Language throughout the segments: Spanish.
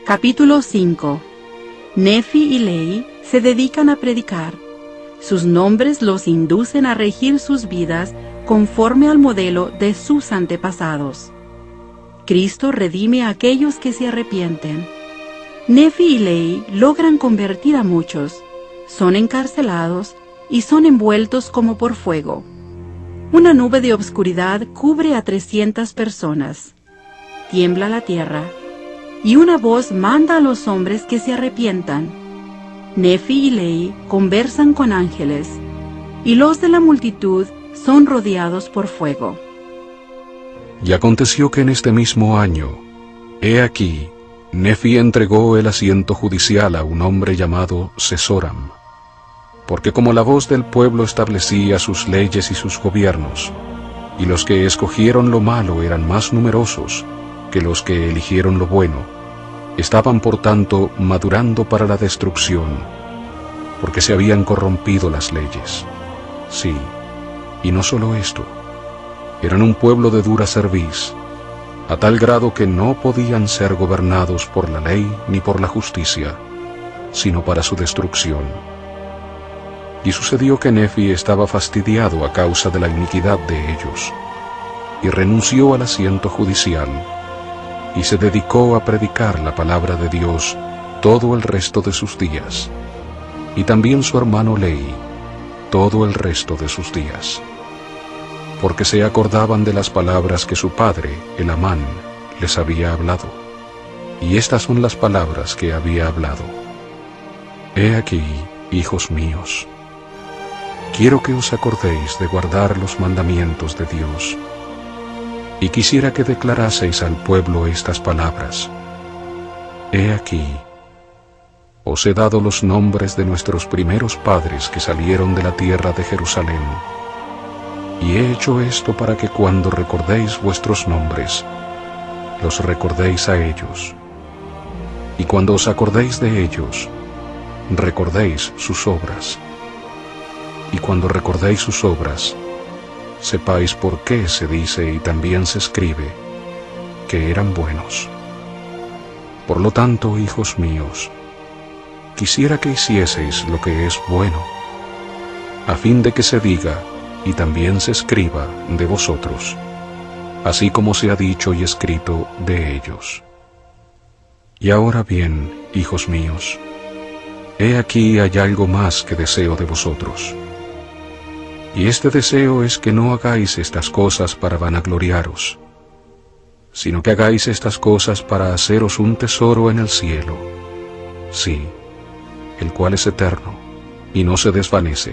Capítulo 5. Nefi y Lehi se dedican a predicar. Sus nombres los inducen a regir sus vidas conforme al modelo de sus antepasados. Cristo redime a aquellos que se arrepienten. Nefi y Lehi logran convertir a muchos, son encarcelados y son envueltos como por fuego. Una nube de obscuridad cubre a 300 personas. Tiembla la tierra, y una voz manda a los hombres que se arrepientan. Nefi y Lehi conversan con ángeles, y los de la multitud son rodeados por fuego. Y aconteció que en este mismo año, he aquí, Nefi entregó el asiento judicial a un hombre llamado Sesoram, porque como la voz del pueblo establecía sus leyes y sus gobiernos, y los que escogieron lo malo eran más numerosos que los que eligieron lo bueno, estaban por tanto madurando para la destrucción, porque se habían corrompido las leyes. Sí, y no solo esto, eran un pueblo de dura cerviz, a tal grado que no podían ser gobernados por la ley ni por la justicia, sino para su destrucción. Y sucedió que Nefi estaba fastidiado a causa de la iniquidad de ellos, y renunció al asiento judicial, y se dedicó a predicar la palabra de Dios todo el resto de sus días, y también su hermano Lehi todo el resto de sus días, porque se acordaban de las palabras que su padre, el Amán, les había hablado. Y estas son las palabras que había hablado: He aquí, hijos míos, quiero que os acordéis de guardar los mandamientos de Dios, y quisiera que declaraseis al pueblo estas palabras: He aquí, os he dado los nombres de nuestros primeros padres que salieron de la tierra de Jerusalén, y he hecho esto para que cuando recordéis vuestros nombres, los recordéis a ellos, y cuando os acordéis de ellos, recordéis sus obras, y cuando recordéis sus obras, sepáis por qué se dice y también se escribe que eran buenos. Por lo tanto, hijos míos, quisiera que hicieseis lo que es bueno, a fin de que se diga y también se escriba de vosotros, así como se ha dicho y escrito de ellos. Y ahora bien, hijos míos, he aquí hay algo más que deseo de vosotros. Y este deseo es que no hagáis estas cosas para vanagloriaros, sino que hagáis estas cosas para haceros un tesoro en el cielo, sí, el cual es eterno, y no se desvanece,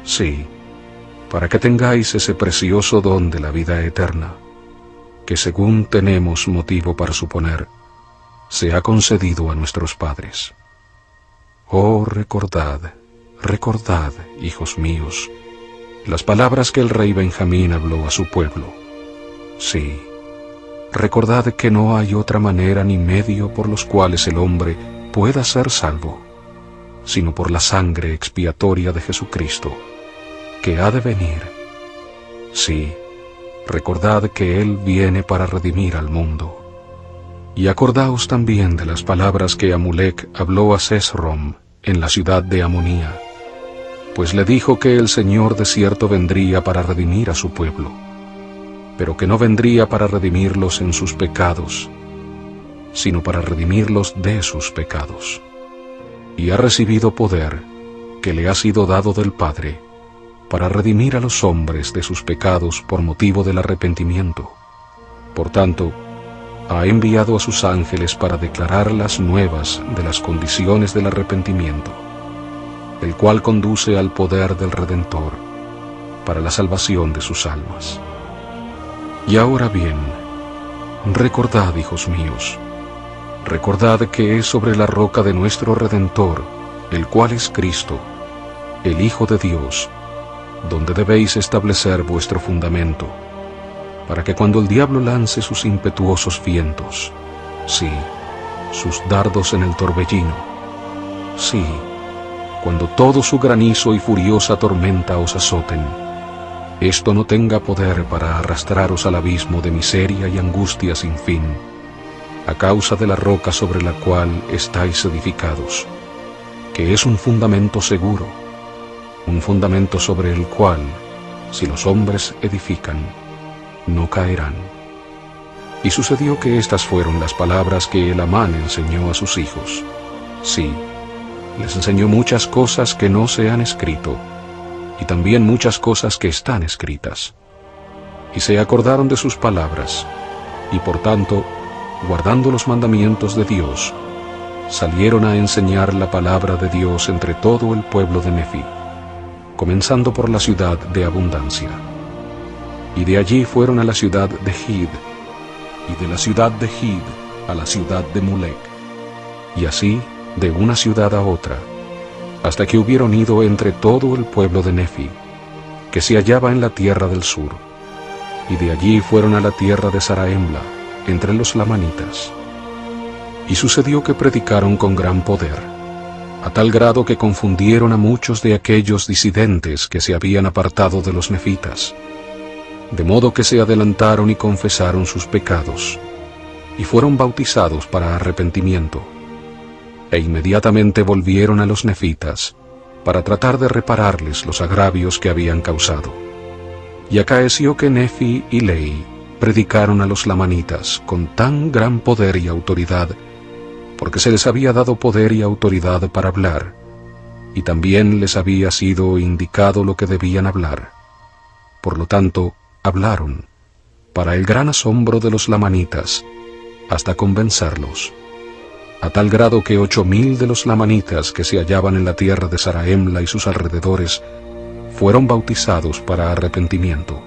sí, para que tengáis ese precioso don de la vida eterna, que según tenemos motivo para suponer, se ha concedido a nuestros padres. Oh, recordad, recordad, hijos míos, las palabras que el rey Benjamín habló a su pueblo. Sí, recordad que no hay otra manera ni medio por los cuales el hombre pueda ser salvo, sino por la sangre expiatoria de Jesucristo, que ha de venir. Sí, recordad que Él viene para redimir al mundo. Y acordaos también de las palabras que Amulec habló a Sesrom en la ciudad de Amonía, pues le dijo que el Señor de cierto vendría para redimir a su pueblo, pero que no vendría para redimirlos en sus pecados, sino para redimirlos de sus pecados. Y ha recibido poder, que le ha sido dado del Padre, para redimir a los hombres de sus pecados por motivo del arrepentimiento. Por tanto, ha enviado a sus ángeles para declarar las nuevas de las condiciones del arrepentimiento, el cual conduce al poder del Redentor, para la salvación de sus almas. Y ahora bien, recordad, hijos míos, recordad que es sobre la roca de nuestro Redentor, el cual es Cristo, el Hijo de Dios, donde debéis establecer vuestro fundamento, para que cuando el diablo lance sus impetuosos vientos, sí, sus dardos en el torbellino, sí, cuando todo su granizo y furiosa tormenta os azoten, esto no tenga poder para arrastraros al abismo de miseria y angustia sin fin, a causa de la roca sobre la cual estáis edificados, que es un fundamento seguro, un fundamento sobre el cual, si los hombres edifican, no caerán. Y sucedió que estas fueron las palabras que Elamán enseñó a sus hijos. Sí, les enseñó muchas cosas que no se han escrito, y también muchas cosas que están escritas. Y se acordaron de sus palabras, y por tanto, guardando los mandamientos de Dios, salieron a enseñar la palabra de Dios entre todo el pueblo de Nefi, comenzando por la ciudad de Abundancia. Y de allí fueron a la ciudad de Hid, y de la ciudad de Hid a la ciudad de Mulek, y así de una ciudad a otra, hasta que hubieron ido entre todo el pueblo de Nefi, que se hallaba en la tierra del sur, y de allí fueron a la tierra de Saraemla, entre los lamanitas. Y sucedió que predicaron con gran poder, a tal grado que confundieron a muchos de aquellos disidentes que se habían apartado de los nefitas, de modo que se adelantaron y confesaron sus pecados, y fueron bautizados para arrepentimiento, e inmediatamente volvieron a los nefitas, para tratar de repararles los agravios que habían causado. Y acaeció que Nefi y Lehi predicaron a los lamanitas con tan gran poder y autoridad, porque se les había dado poder y autoridad para hablar, y también les había sido indicado lo que debían hablar. Por lo tanto, hablaron, para el gran asombro de los lamanitas, hasta convencerlos, a tal grado que 8,000 de los lamanitas que se hallaban en la tierra de Saraemla y sus alrededores fueron bautizados para arrepentimiento,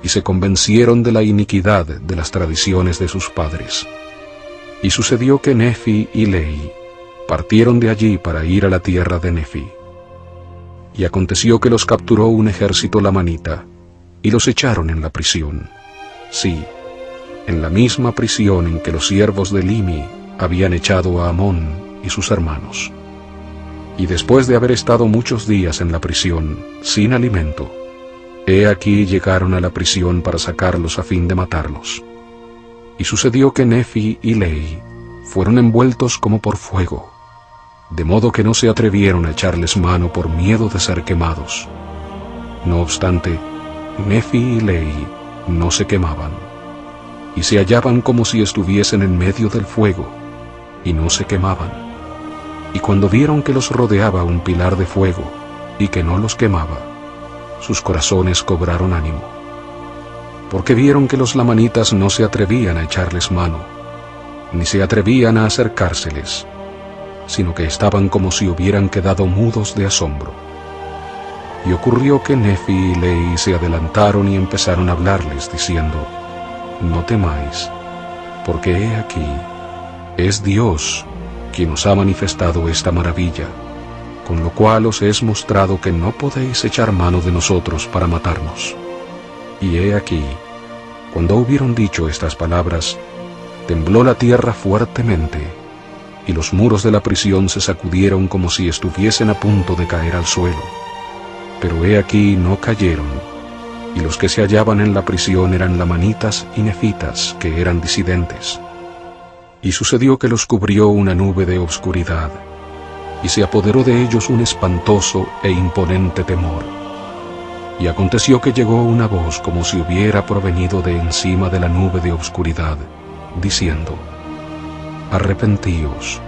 y se convencieron de la iniquidad de las tradiciones de sus padres. Y sucedió que Nefi y Lehi partieron de allí para ir a la tierra de Nefi. Y aconteció que los capturó un ejército lamanita, y los echaron en la prisión. Sí, en la misma prisión en que los siervos de Limi habían echado a Amón y sus hermanos. Y después de haber estado muchos días en la prisión, sin alimento, he aquí llegaron a la prisión para sacarlos a fin de matarlos. Y sucedió que Nefi y Lehi fueron envueltos como por fuego, de modo que no se atrevieron a echarles mano por miedo de ser quemados. No obstante, Nefi y Lehi no se quemaban, y se hallaban como si estuviesen en medio del fuego, y no se quemaban. Y cuando vieron que los rodeaba un pilar de fuego, y que no los quemaba, sus corazones cobraron ánimo, porque vieron que los lamanitas no se atrevían a echarles mano, ni se atrevían a acercárseles, sino que estaban como si hubieran quedado mudos de asombro. Y ocurrió que Nefi y Lehi se adelantaron y empezaron a hablarles, diciendo: no temáis, porque he aquí, es Dios quien os ha manifestado esta maravilla, con lo cual os es mostrado que no podéis echar mano de nosotros para matarnos. Y he aquí, cuando hubieron dicho estas palabras, tembló la tierra fuertemente, y los muros de la prisión se sacudieron como si estuviesen a punto de caer al suelo. Pero he aquí no cayeron, y los que se hallaban en la prisión eran lamanitas y nefitas, que eran disidentes. Y sucedió que los cubrió una nube de obscuridad, y se apoderó de ellos un espantoso e imponente temor. Y aconteció que llegó una voz como si hubiera provenido de encima de la nube de obscuridad, diciendo: arrepentíos,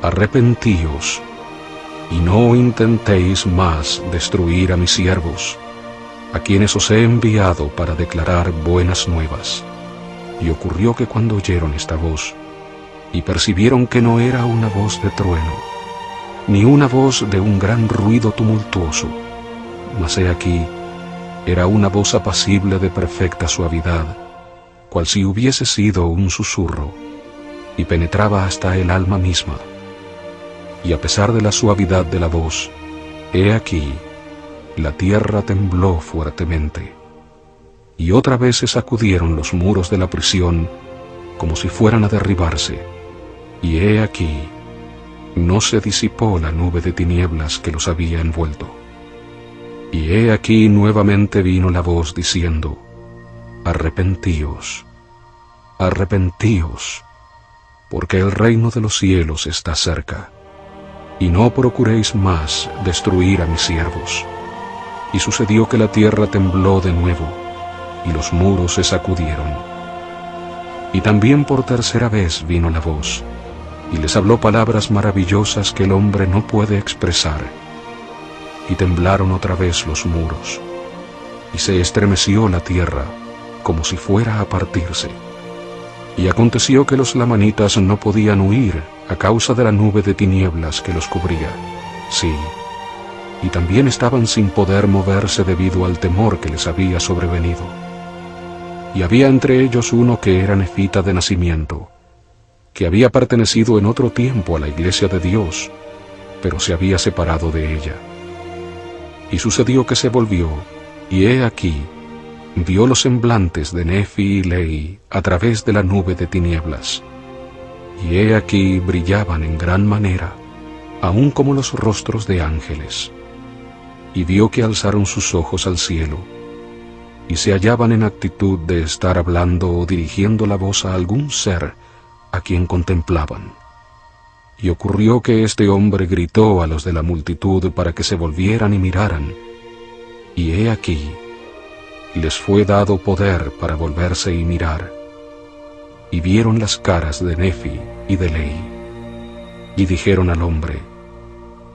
arrepentíos, y no intentéis más destruir a mis siervos, a quienes os he enviado para declarar buenas nuevas. Y ocurrió que cuando oyeron esta voz, y percibieron que no era una voz de trueno, ni una voz de un gran ruido tumultuoso, mas he aquí, era una voz apacible de perfecta suavidad, cual si hubiese sido un susurro, y penetraba hasta el alma misma. Y a pesar de la suavidad de la voz, he aquí, la tierra tembló fuertemente, y otra vez se sacudieron los muros de la prisión como si fueran a derribarse, y he aquí, no se disipó la nube de tinieblas que los había envuelto. Y he aquí nuevamente vino la voz diciendo: arrepentíos, arrepentíos, porque el reino de los cielos está cerca. Y no procuréis más destruir a mis siervos. Y sucedió que la tierra tembló de nuevo, y los muros se sacudieron. Y también por tercera vez vino la voz, y les habló palabras maravillosas que el hombre no puede expresar. Y temblaron otra vez los muros, y se estremeció la tierra, como si fuera a partirse. Y aconteció que los lamanitas no podían huir a causa de la nube de tinieblas que los cubría. Sí, y también estaban sin poder moverse debido al temor que les había sobrevenido. Y había entre ellos uno que era nefita de nacimiento, que había pertenecido en otro tiempo a la iglesia de Dios, pero se había separado de ella. Y sucedió que se volvió, y he aquí, vio los semblantes de Nefi y Lehi a través de la nube de tinieblas. Y he aquí brillaban en gran manera, aun como los rostros de ángeles. Y vio que alzaron sus ojos al cielo, y se hallaban en actitud de estar hablando o dirigiendo la voz a algún ser a quien contemplaban. Y ocurrió que este hombre gritó a los de la multitud para que se volvieran y miraran, y he aquí, les fue dado poder para volverse y mirar, y vieron las caras de Nefi y de Lehi, y dijeron al hombre,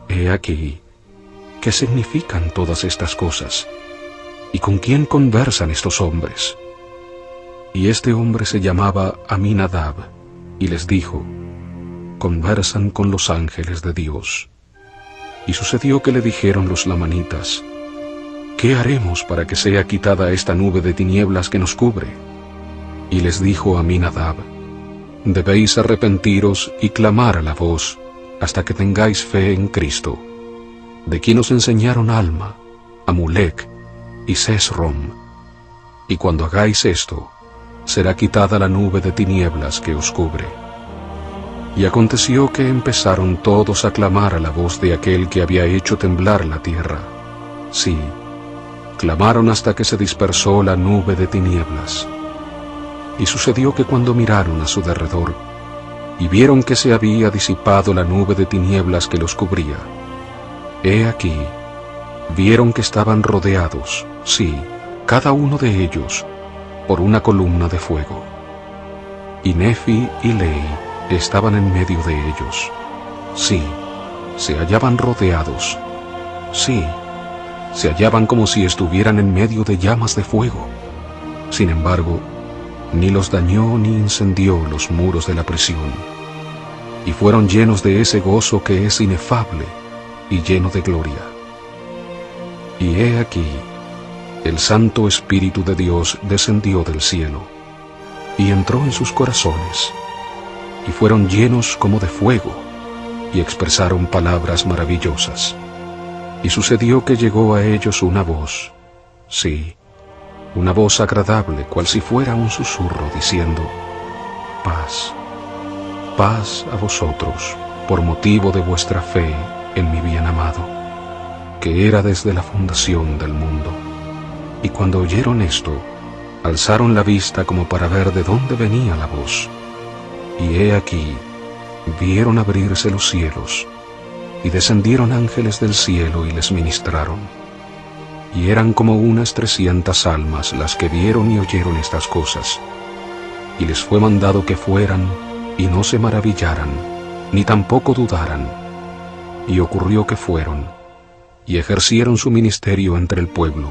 he aquí, ¿qué significan todas estas cosas? ¿Y con quién conversan estos hombres? Y este hombre se llamaba Aminadab, y les dijo, conversan con los ángeles de Dios. Y sucedió que le dijeron los lamanitas, ¿qué haremos para que sea quitada esta nube de tinieblas que nos cubre? Y les dijo Aminadab, debéis arrepentiros y clamar a la voz hasta que tengáis fe en Cristo, de quien os enseñaron Alma, Amulec y Sesrom. Y cuando hagáis esto, será quitada la nube de tinieblas que os cubre. Y aconteció que empezaron todos a clamar a la voz de aquel que había hecho temblar la tierra. Sí, clamaron hasta que se dispersó la nube de tinieblas. Y sucedió que cuando miraron a su derredor, y vieron que se había disipado la nube de tinieblas que los cubría, he aquí, vieron que estaban rodeados, sí, cada uno de ellos, por una columna de fuego. Y Nefi y Lehi estaban en medio de ellos. Sí, se hallaban rodeados. Sí, se hallaban como si estuvieran en medio de llamas de fuego. Sin embargo, ni los dañó ni incendió los muros de la prisión. Y fueron llenos de ese gozo que es inefable y lleno de gloria. Y he aquí, el Santo Espíritu de Dios descendió del cielo, y entró en sus corazones, y fueron llenos como de fuego, y expresaron palabras maravillosas. Y sucedió que llegó a ellos una voz, sí, una voz agradable, cual si fuera un susurro, diciendo, paz, paz a vosotros, por motivo de vuestra fe en mi bien amado, que era desde la fundación del mundo. Y cuando oyeron esto, alzaron la vista como para ver de dónde venía la voz. Y he aquí, vieron abrirse los cielos, y descendieron ángeles del cielo y les ministraron. Y eran como unas 300 almas las que vieron y oyeron estas cosas. Y les fue mandado que fueran, y no se maravillaran, ni tampoco dudaran. Y ocurrió que fueron, y ejercieron su ministerio entre el pueblo,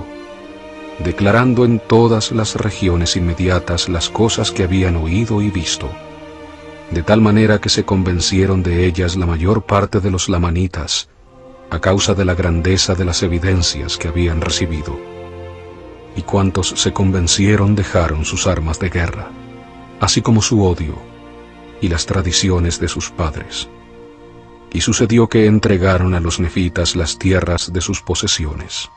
declarando en todas las regiones inmediatas las cosas que habían oído y visto, de tal manera que se convencieron de ellas la mayor parte de los lamanitas, a causa de la grandeza de las evidencias que habían recibido. Y cuantos se convencieron dejaron sus armas de guerra, así como su odio y las tradiciones de sus padres. Y sucedió que entregaron a los nefitas las tierras de sus posesiones.